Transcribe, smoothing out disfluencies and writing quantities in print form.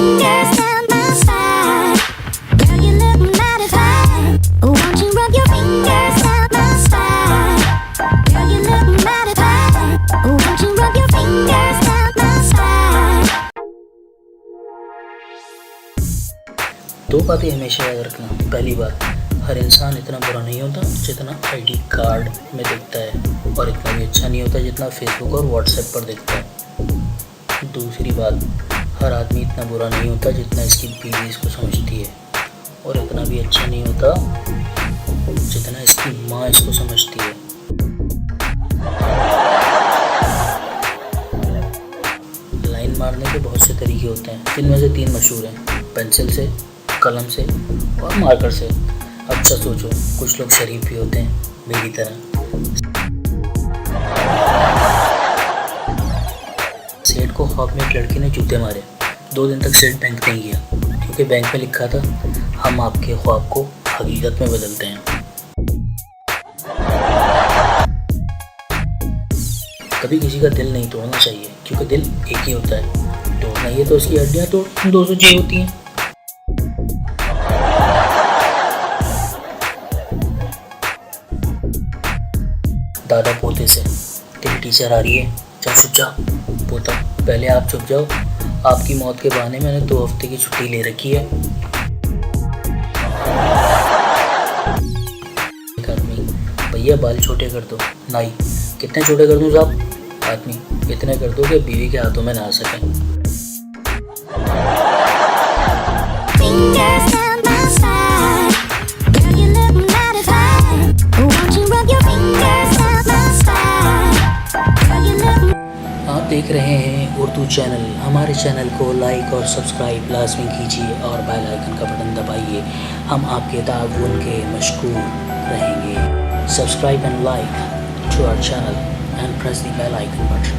fingers down my spine. Girl, you look mighty fine. Won't you rub your fingers down my spine? Girl, you look mighty fine. Won't you rub your fingers down my spine? दो बातें हमेशा याद रखना। पहली बात, हर इंसान इतना बुरा नहीं होता जितना आईडी कार्ड में दिखता है, और इतना भी अच्छा नहीं होता जितना फेसबुक और व्हाट्सएप पर दिखता है। दूसरी बात, हर आदमी इतना बुरा नहीं होता जितना इसकी बीवी इसको समझती है, और इतना भी अच्छा नहीं होता जितना इसकी माँ इसको समझती है। लाइन मारने के बहुत से तरीके होते हैं, जिनमें से 3 मशहूर हैं, पेंसिल से, कलम से और मार्कर से। अच्छा सोचो, कुछ लोग शरीफ भी होते हैं मेरी तरह। सेठ को ख्वाब में एक लड़की ने जूते मारे। 2 दिन तक सेठ बैंक नहीं गया, क्योंकि बैंक में लिखा था, हम आपके ख्वाब को हकीकत में बदलते हैं। कभी किसी का दिल नहीं तोड़ना चाहिए, क्योंकि दिल एक ही होता है। तोड़ना ही है तो उसकी हड्डियाँ तोड़, 200 जी होती हैं। दादा पोते से, तेरी टीचर आ रही है, चल छुप जा। पोता, पहले आप छुप जाओ, आपकी मौत के बहाने मैंने 2 हफ्ते की छुट्टी ले रखी है। एक आदमी, भैया बाल छोटे कर दो। नाई, कितने छोटे कर दूं साहब? आदमी, इतने कर दो कि बीवी के हाथों में ना आ सके। Fingers down my spine. Girl, you look mighty fine. Won't you rub your fingers down my spine? Girl, you look. आप देख रहे हैं उर्दू चैनल। हमारे चैनल को लाइक और सब्सक्राइब लाजमी कीजिए और बेल आइकन का बटन दबाइए। हम आपके ताउन के मशकूर रहेंगे। Subscribe and like to our channel and press the bell icon button.